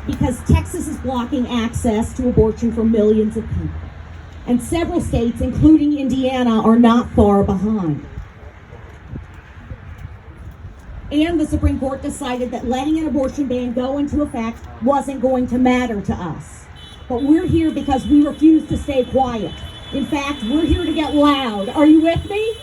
because Texas is blocking access to abortion for millions of people. And several states, including Indiana, are not far behind. And the Supreme Court decided that letting an abortion ban go into effect wasn't going to matter to us. But we're here because we refuse to stay quiet. In fact, we're here to get loud. Are you with me?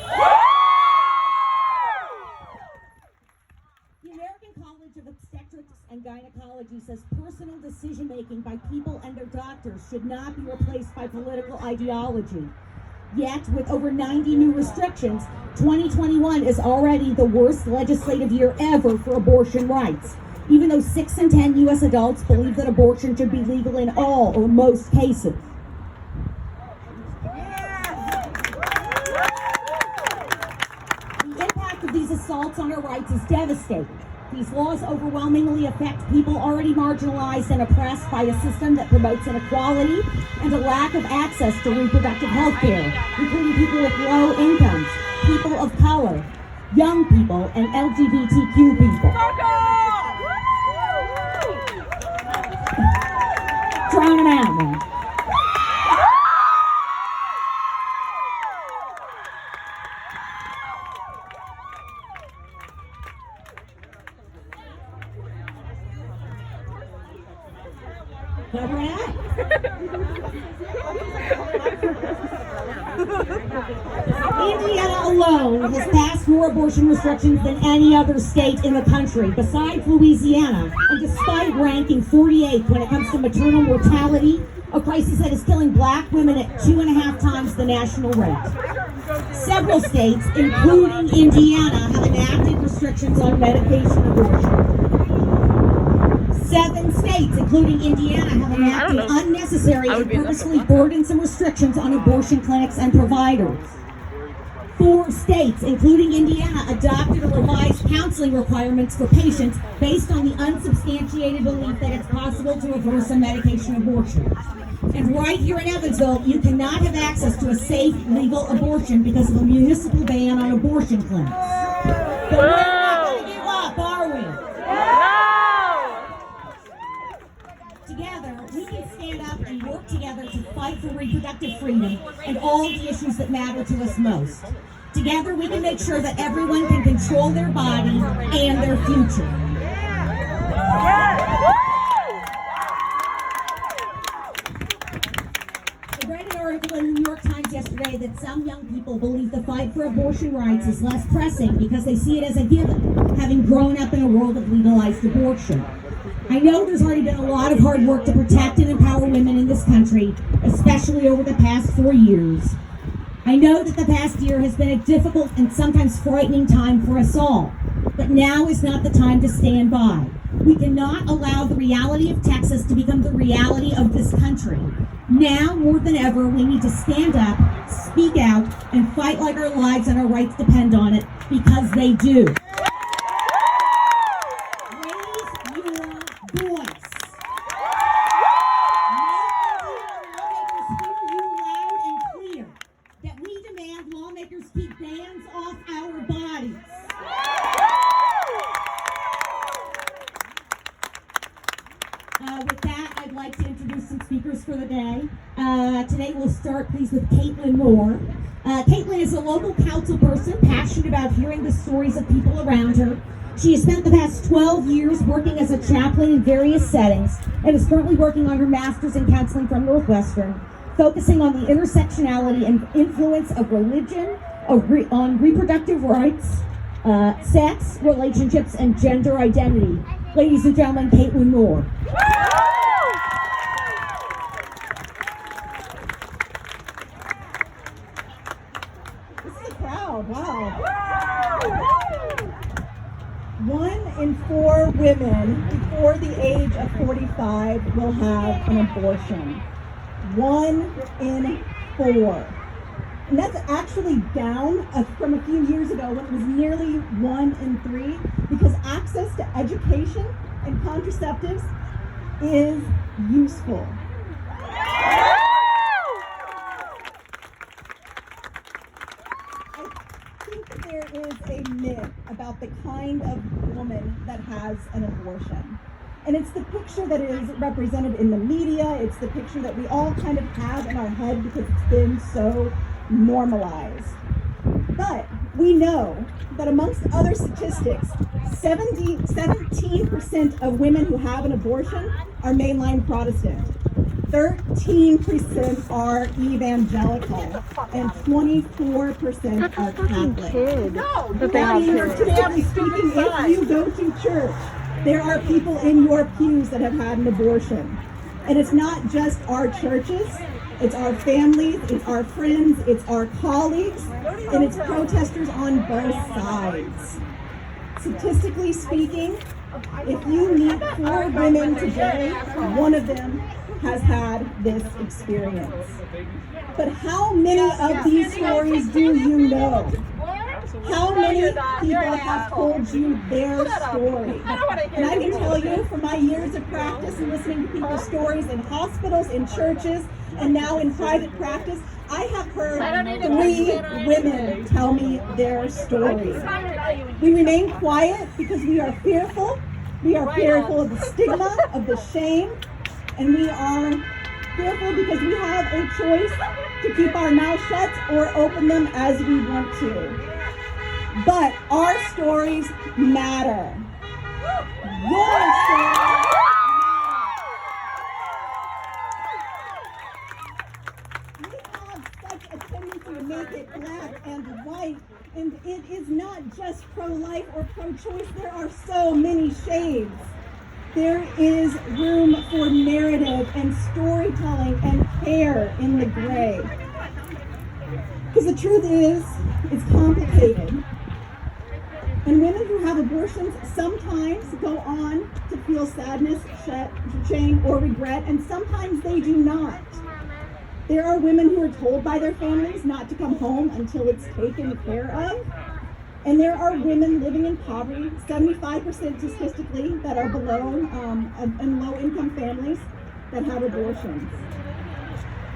The American College of Obstetrics and Gynecology says personal decision-making by people and their doctors should not be replaced by political ideology. Yet, with over 90 new restrictions, 2021 is already the worst legislative year ever for abortion rights, even though 6 in 10 U.S. adults believe that abortion should be legal in all or most cases. The impact of these assaults on our rights is devastating. These laws overwhelmingly affect people already marginalized and oppressed by a system that promotes inequality and a lack of access to reproductive health care, including people with low incomes, people of color, young people, and LGBTQ people. Drown them out, man. Indiana alone has passed more abortion restrictions than any other state in the country, besides Louisiana, and despite ranking 48th when it comes to maternal mortality, a crisis that is killing black women at 2.5 times the national rate. Several states, including Indiana, have enacted restrictions on medication abortion. 7 states, including Indiana, have enacted unnecessary and purposefully burdensome restrictions on abortion clinics and providers. 4 states, including Indiana, adopted or revised counseling requirements for patients based on the unsubstantiated belief that it's possible to reverse a medication abortion. And right here in Evansville, you cannot have access to a safe, legal abortion because of a municipal ban on abortion clinics. But we're not going to give up, are we? Together, we can stand up and work together to fight for reproductive freedom and all the issues that matter to us most. Together, we can make sure that everyone can control their body and their future. I read an article in the New York Times yesterday that some young people believe the fight for abortion rights is less pressing because they see it as a given, having grown up in a world of legalized abortion. I know there's already been a lot of hard work to protect and empower women in this country, especially over the past 4 years. I know that the past year has been a difficult and sometimes frightening time for us all, but now is not the time to stand by. We cannot allow the reality of Texas to become the reality of this country. Now, more than ever, we need to stand up, speak out, and fight like our lives and our rights depend on it, because they do. Keep bans off our bodies. With that, I'd like to introduce some speakers for the day. Today we'll start, please, with Caitlin Moore. Caitlin is a local council person passionate about hearing the stories of people around her. She has spent the past 12 years working as a chaplain in various settings and is currently working on her master's in counseling from Northwestern, focusing on the intersectionality and influence of religion, on reproductive rights, sex, relationships, and gender identity. Ladies and gentlemen, Caitlin Moore. This is a crowd, wow. 1 in 4 women before the age of 45 will have an abortion. 1 in 4. And that's actually down from a few years ago when it was nearly 1 in 3, because access to education and contraceptives is useful. I think that there is a myth about the kind of woman that has an abortion. And it's the picture that is represented in the media. It's the picture that we all kind of have in our head because it's been so normalized. But we know that amongst other statistics, 17% of women who have an abortion are mainline Protestant. 13% are evangelical, and 24% are Catholic. That means, statistically speaking, if you go to church, there are people in your pews that have had an abortion. And it's not just our churches, it's our families, it's our friends, it's our colleagues, and it's protesters on both sides. Statistically speaking, if you meet 4 women today, one of them has had this experience. But how many of these stories do you know? How many people have told you their story? And I can tell you from my years of practice and listening to people's stories in hospitals, in churches, and now in private practice, I have heard 3 women tell me their story. We remain quiet because we are fearful. We are fearful of the stigma, of the shame, and we are fearful because we have a choice to keep our mouths shut or open them as we want to. But our stories matter. Your story matters. We have such a tendency to make it black and white, and it is not just pro-life or pro-choice. There are so many shades. There is room for narrative and storytelling and care in the gray. Because the truth is, it's complicated. And women who have abortions sometimes go on to feel sadness, shame, or regret, and sometimes they do not. There are women who are told by their families not to come home until it's taken care of. And there are women living in poverty, 75% statistically, that are below, in low-income families that have abortions.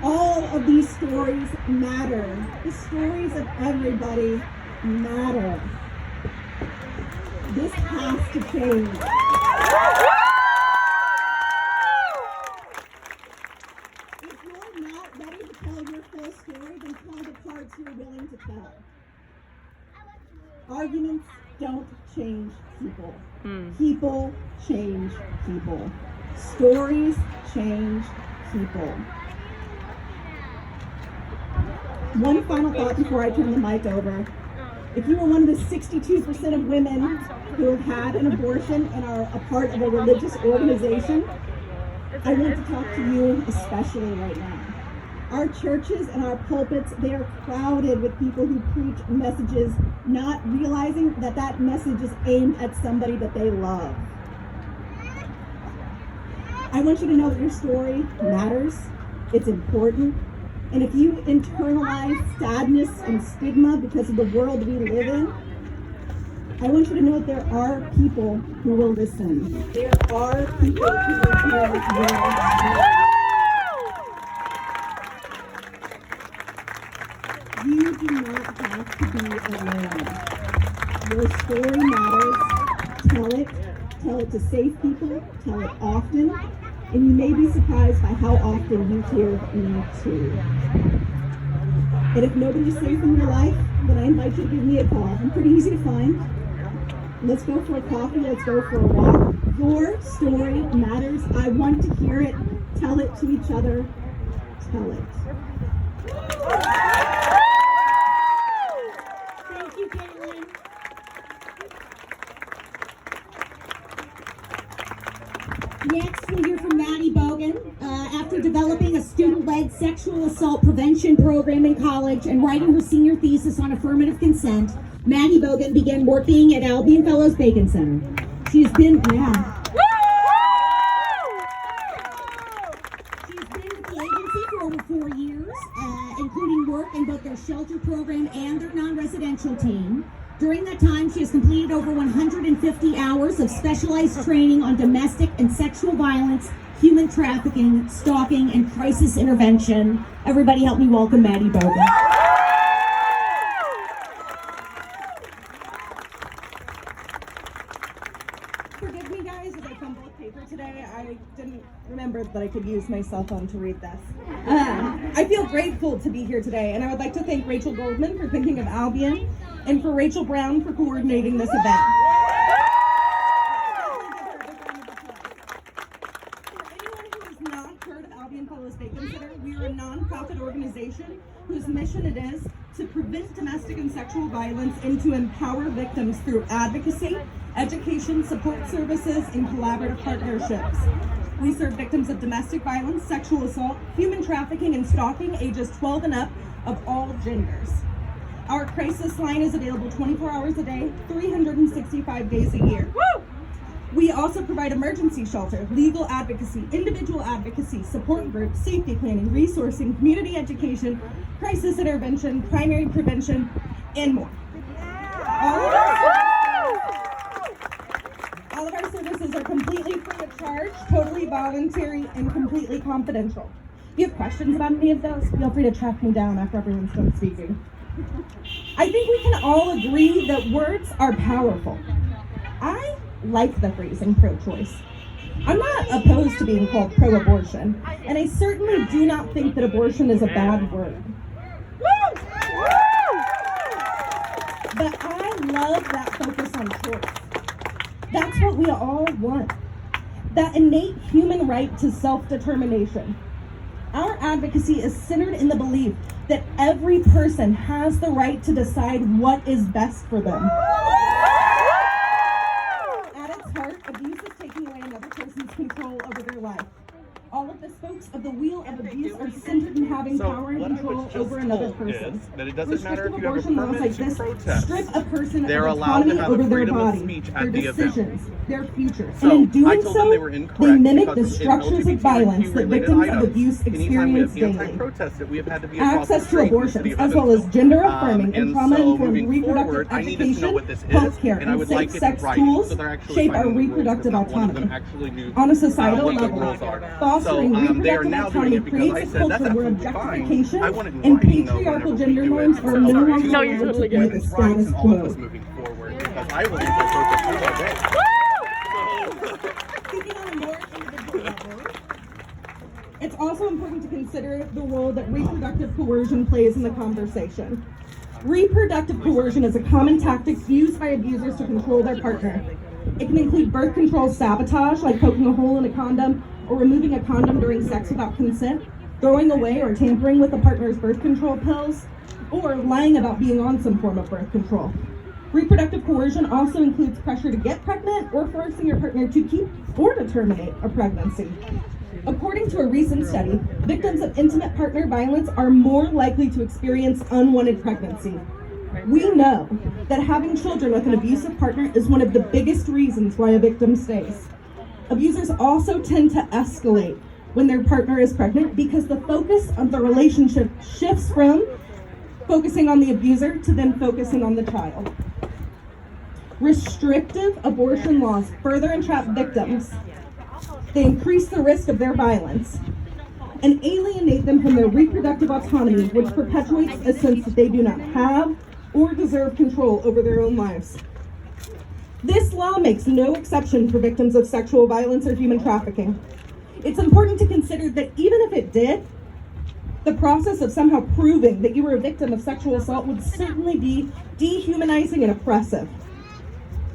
All of these stories matter. The stories of everybody matter. This has to change. If you're not ready to tell your full story, then tell the parts you're willing to tell. Arguments don't change people. People change people. Stories change people. One final thought before I turn the mic over. If you are one of the 62% of women who have had an abortion and are a part of a religious organization, I want to talk to you especially right now. Our churches and our pulpits, they are crowded with people who preach messages, not realizing that that message is aimed at somebody that they love. I want you to know that your story matters, it's important, and if you internalize sadness and stigma because of the world we live in, I want you to know that there are people who will listen. There are people who will hear your story. You do not have to be alone. Your story matters. Tell it to safe people, tell it often, and you may be surprised by how often you hear me too. And if nobody's safe in your life, then I invite you to give me a call. I'm pretty easy to find. Let's go for a coffee, let's go for a walk. Your story matters. I want to hear it. Tell it to each other. Tell it. Thank you, Caitlin. Next, we'll hear from Maddie Bogan. After developing a student-led sexual assault prevention program in college and writing her senior thesis on affirmative consent, Maddie Bogan began working at Albion Fellows Bacon Center. She's been with the agency for over 4 years, including work in both their shelter program and their non-residential team. During that time, she has completed over 150 hours of specialized training on domestic and sexual violence, human trafficking, stalking, and crisis intervention. Everybody help me welcome Maddie Bogan. Forgive me, guys, as I fumble with paper today. remembered that I could use my cell phone to read this. I feel grateful to be here today, and I would like to thank Rachel Goldman for thinking of Albion, and for Rachel Brown for coordinating this event. For anyone who has not heard of Albion Fellows Victim Center, we are a nonprofit organization whose mission it is to prevent domestic and sexual violence and to empower victims through advocacy, education, support services, and collaborative partnerships. We serve victims of domestic violence, sexual assault, human trafficking, and stalking ages 12 and up of all genders. Our crisis line is available 24 hours a day, 365 days a year. Woo! We also provide emergency shelter, legal advocacy, individual advocacy, support groups, safety planning, resourcing, community education, crisis intervention, primary prevention, and more. All of our services are completely free of charge, totally voluntary, and completely confidential. If you have questions about any of those, feel free to track me down after everyone's done speaking. I think we can all agree that words are powerful. I like the phrasing pro-choice. I'm not opposed to being called pro-abortion, and I certainly do not think that abortion is a bad word. But I love that focus on choice. That's what we all want. That innate human right to self-determination. Our advocacy is centered in the belief that every person has the right to decide what is best for them. At its heart, abuse is taking away another person's control over their life. All of the spokes of the wheel of abuse are centered in having power and control over another person. That it doesn't matter if you have a Restrictive abortion laws like permit to this protest. strip a person They're of allowed to autonomy have over a their freedom of body, speech their at the event. decisions, their future. So, and in doing I told them so, they were incorrect they mimic the because in structures of violence that LGBTQ victims of related abuse items, anytime we experience have daily. anti-protests that we have had to be across Access the to street in the abortions, city of as well as Evansville. gender-affirming and So trauma-informed moving reproductive forward, I need to know education, what this is, healthcare, and I and would safe like it in sex writing, tools so they're actually shape our finding the rules, reproductive because not one of them autonomy. actually knew On a societal what the level, rules are. fostering So they are reproductive now doing autonomy it because I creates a said that's culture where absolutely fine. objectification I want it in and writing, though, patriarchal whenever we gender do it. norms are So no sorry. longer No, you're allowed to totally be good. the Women's rights status and all of this quo. moving forward, because I will anti-protest all day. Speaking on a more individual level, it's also important to consider the role that reproductive coercion plays in the conversation. Reproductive coercion is a common tactic used by abusers to control their partner. It can include birth control sabotage, like poking a hole in a condom or removing a condom during sex without consent, throwing away or tampering with a partner's birth control pills, or lying about being on some form of birth control. Reproductive coercion also includes pressure to get pregnant or forcing your partner to keep or to terminate a pregnancy. According to a recent study, victims of intimate partner violence are more likely to experience unwanted pregnancy. We know that having children with an abusive partner is one of the biggest reasons why a victim stays. Abusers also tend to escalate when their partner is pregnant because the focus of the relationship shifts from focusing on the abuser to then focusing on the child. Restrictive abortion laws further entrap victims. They increase the risk of their violence and alienate them from their reproductive autonomy, which perpetuates a sense that they do not have or deserve control over their own lives. This law makes no exception for victims of sexual violence or human trafficking. It's important to consider that even if it did, the process of somehow proving that you were a victim of sexual assault would certainly be dehumanizing and oppressive.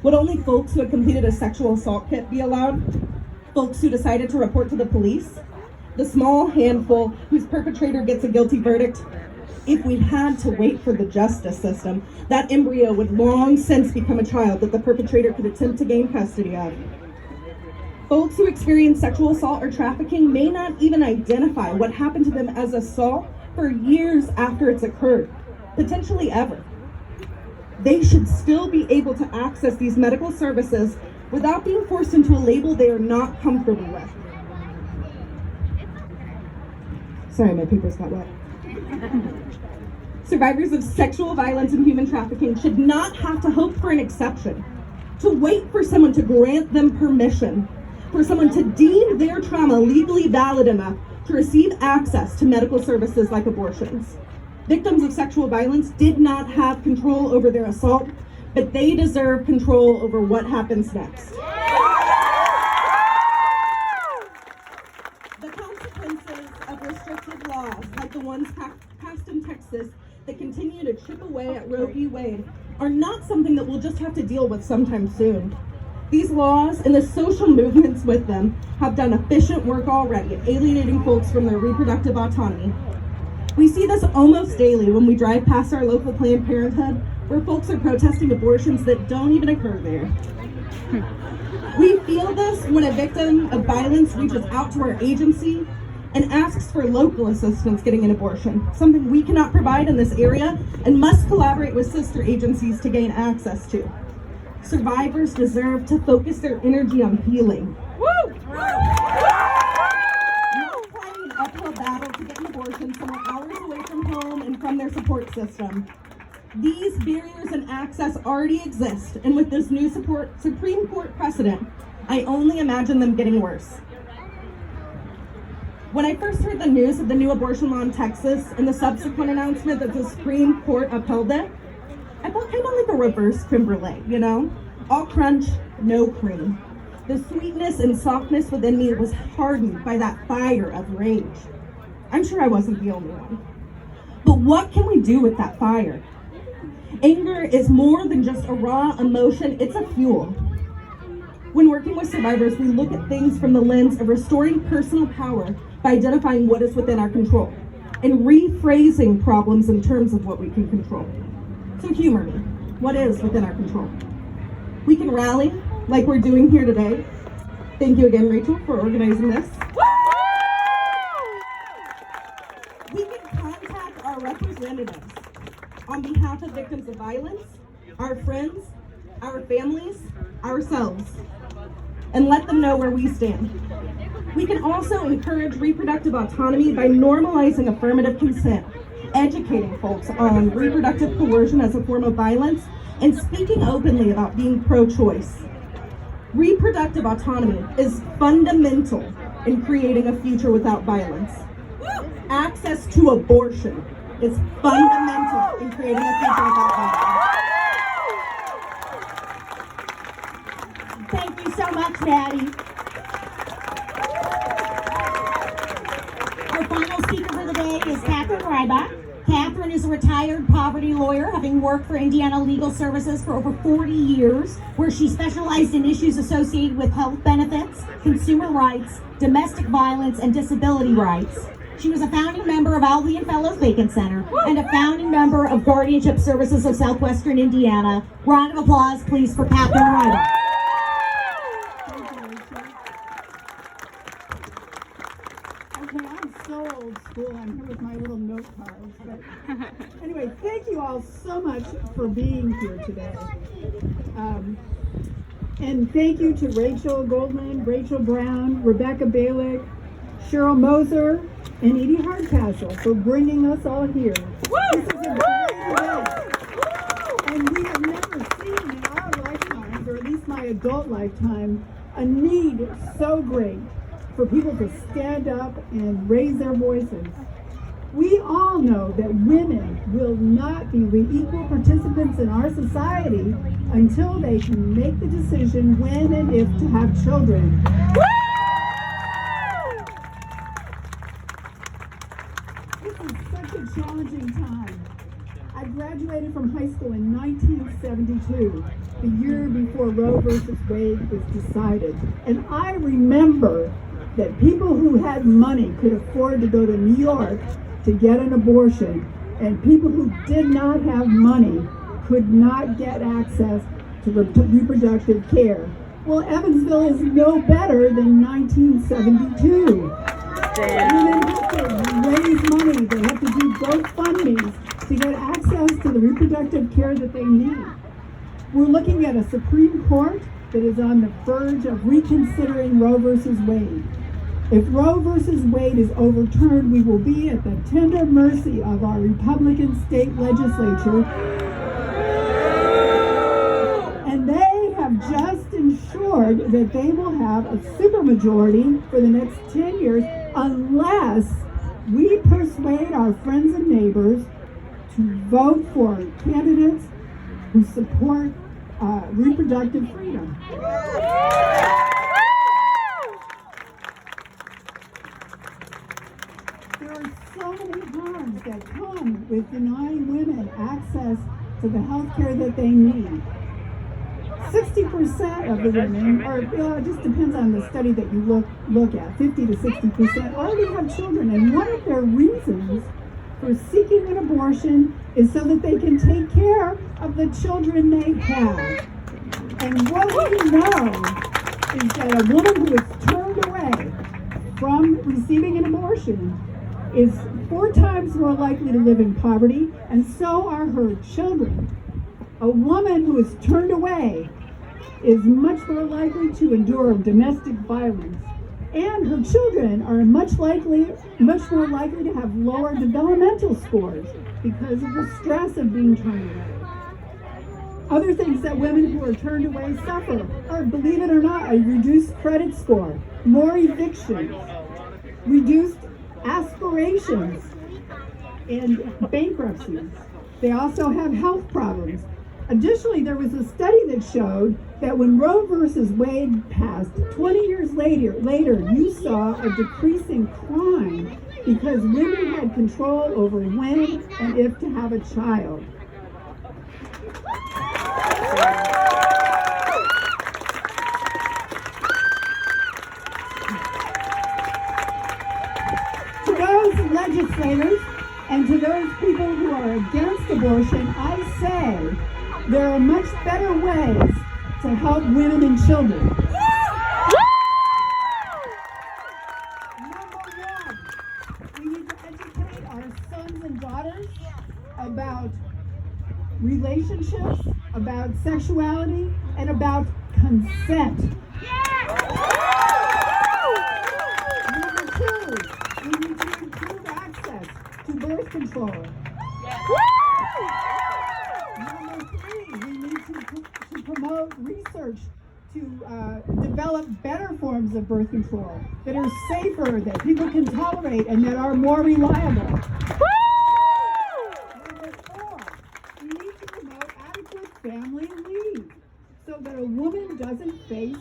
Would only folks who had completed a sexual assault kit be allowed? Folks who decided to report to the police? The small handful whose perpetrator gets a guilty verdict? If we had to wait for the justice system, that embryo would long since become a child that the perpetrator could attempt to gain custody of. Folks who experience sexual assault or trafficking may not even identify what happened to them as assault for years after it's occurred, potentially ever. They should still be able to access these medical services without being forced into a label they are not comfortable with. Sorry, my papers got wet. Survivors of sexual violence and human trafficking should not have to hope for an exception, to wait for someone to grant them permission, for someone to deem their trauma legally valid enough to receive access to medical services like abortions. Victims of sexual violence did not have control over their assault, but they deserve control over what happens next. consequences of restrictive laws, like the ones passed in Texas that continue to chip away at Roe v. Wade, are not something that we'll just have to deal with sometime soon. These laws and the social movements with them have done efficient work already at alienating folks from their reproductive autonomy. We see this almost daily when we drive past our local Planned Parenthood, where folks are protesting abortions that don't even occur there. We feel this when a victim of violence reaches out to our agency and asks for local assistance getting an abortion, something we cannot provide in this area and must collaborate with sister agencies to gain access to. Survivors deserve to focus their energy on healing. Not fighting an uphill battle to get an abortion somewhere hours away from home and from their support system. These barriers and access already exist, and with this new Supreme Court precedent, I only imagine them getting worse. When I first heard the news of the new abortion law in Texas and the subsequent announcement that the Supreme Court upheld it, I felt kind of like a reverse creme brulee, you know? All crunch, no cream. The sweetness and softness within me was hardened by that fire of rage. I'm sure I wasn't the only one. But what can we do with that fire? Anger is more than just a raw emotion, it's a fuel. When working with survivors, we look at things from the lens of restoring personal power by identifying what is within our control and rephrasing problems in terms of what we can control. So humor me. What is within our control? We can rally like we're doing here today. Thank you again, Rachel, for organizing this. We can contact our representatives on behalf of victims of violence, our friends, our families, ourselves, and let them know where we stand. We can also encourage reproductive autonomy by normalizing affirmative consent, educating folks on reproductive coercion as a form of violence, and speaking openly about being pro-choice. Reproductive autonomy is fundamental in creating a future without violence. Access to abortion is fundamental in creating a future without violence. Thank you so much, Maddie. Our final speaker for the day is Catherine Rybach. Catherine is a retired poverty lawyer, having worked for Indiana Legal Services for over 40 years, where she specialized in issues associated with health benefits, consumer rights, domestic violence, and disability rights. She was a founding member of Albion Fellows Bacon Center and a founding member of Guardianship Services of Southwestern Indiana. Round of applause, please, for Catherine Rybach. Okay, I'm so old school. I'm here with my little note cards. But anyway, thank you all so much for being here today. And thank you to Rachel Goldman, Rachel Brown, Rebecca Balick, Cheryl Moser, and Edie Hardcastle for bringing us all here. This is a great event. And we have never seen in our lifetimes, or at least my adult lifetime, a need so great for people to stand up and raise their voices. We all know that women will not be equal participants in our society until they can make the decision when and if to have children. This is such a challenging time. I graduated from high school in 1972, the year before Roe versus Wade was decided. And I remember that people who had money could afford to go to New York to get an abortion, and people who did not have money could not get access to reproductive care. Well, Evansville is no better than 1972. Women have to raise money, they have to do GoFundMes to get access to the reproductive care that they need. We're looking at a Supreme Court that is on the verge of reconsidering Roe versus Wade. If Roe versus Wade is overturned, we will be at the tender mercy of our Republican state legislature. And they have just ensured that they will have a supermajority for the next 10 years unless we persuade our friends and neighbors to vote for candidates who support reproductive freedom. There are so many harms that come with denying women access to the health care that they need. 60% of the women, or it just depends on the study that you look at, 50 to 60% already have children, and one of their reasons for seeking an abortion is so that they can take care of the children they have. And what we know is that a woman who is turned away from receiving an abortion is 4 times more likely to live in poverty, and so are her children. A woman who is turned away is much more likely to endure domestic violence, and her children are much more likely to have lower developmental scores because of the stress of being turned away. Other things that women who are turned away suffer are, believe it or not, a reduced credit score, more evictions, reduced aspirations, and bankruptcies. They also have health problems. Additionally, there was a study that showed that when Roe versus Wade passed, 20 years later, you saw a decrease in crime because women had control over when and if to have a child. To those legislators and to those people who are against abortion, I say there are much better ways to help women and children. Number one, we need to educate our sons and daughters about relationships, about sexuality, and about consent. Number two, we need to improve access to birth control. Number three, we need to promote research to develop better forms of birth control that are safer, that people can tolerate, and that are more reliable. Number four, we need to promote adequate family leave so that a woman doesn't face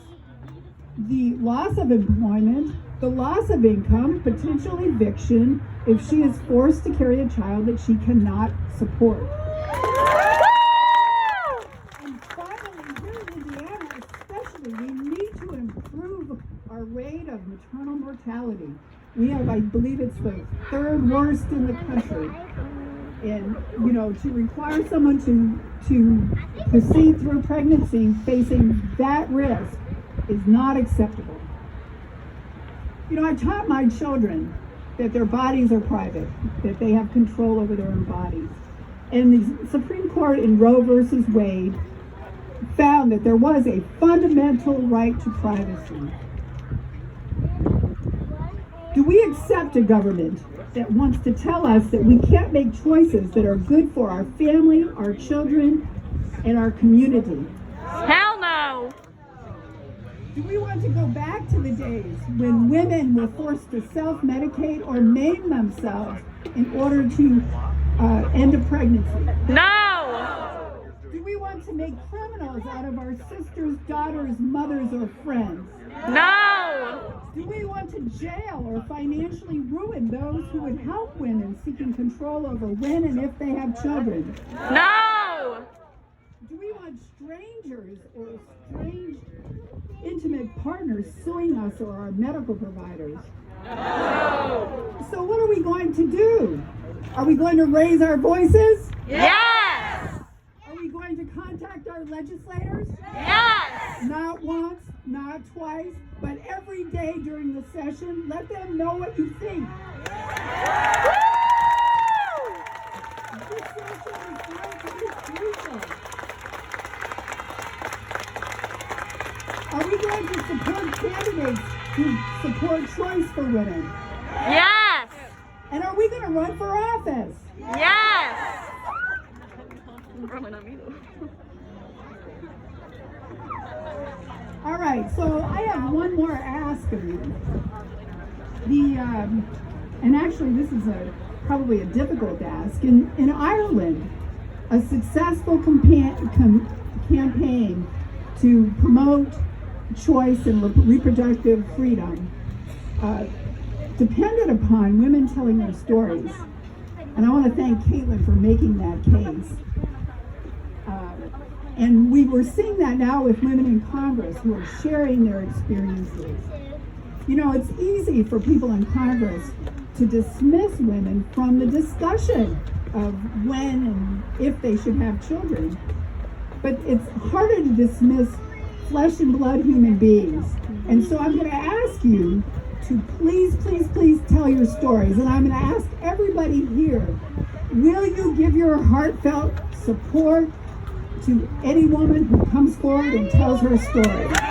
the loss of employment, the loss of income, potential eviction, if she is forced to carry a child that she cannot support. And finally, here in Indiana especially, we need to improve our rate of maternal mortality. We have, I believe it's the 3rd worst in the country. And, to require someone to proceed through pregnancy facing that risk is not acceptable. I taught my children that their bodies are private, that they have control over their own bodies. And the Supreme Court in Roe versus Wade found that there was a fundamental right to privacy. Do we accept a government that wants to tell us that we can't make choices that are good for our family, our children, and our community? Hell no! Do we want to go back to the days when women were forced to self-medicate or maim themselves in order to end a pregnancy? No! Do we want to make criminals out of our sisters, daughters, mothers, or friends? No! Do we want to jail or financially ruin those who would help women seeking control over when and if they have children? No! Do we want strangers or strange intimate partners suing us or our medical providers? No! So what are we going to do? Are we going to raise our voices? Yes! Are we going to contact our legislators? Yes! Not once, not twice, but every day during the session, let them know what you think. This session is going to be crucial. Are we going to support candidates who support choice for women? Yes! And are we going to run for office? Yes! All right, so I have one more ask of you. And actually this is probably a difficult ask. In Ireland, a successful campaign to promote choice and reproductive freedom depended upon women telling their stories. And I want to thank Caitlin for making that case. And we were seeing that now with women in Congress who are sharing their experiences. You know, it's easy for people in Congress to dismiss women from the discussion of when and if they should have children. But it's harder to dismiss flesh and blood human beings. And so I'm going to ask you to please, please, please tell your stories. And I'm going to ask everybody here, will you give your heartfelt support to any woman who comes forward and tells her story?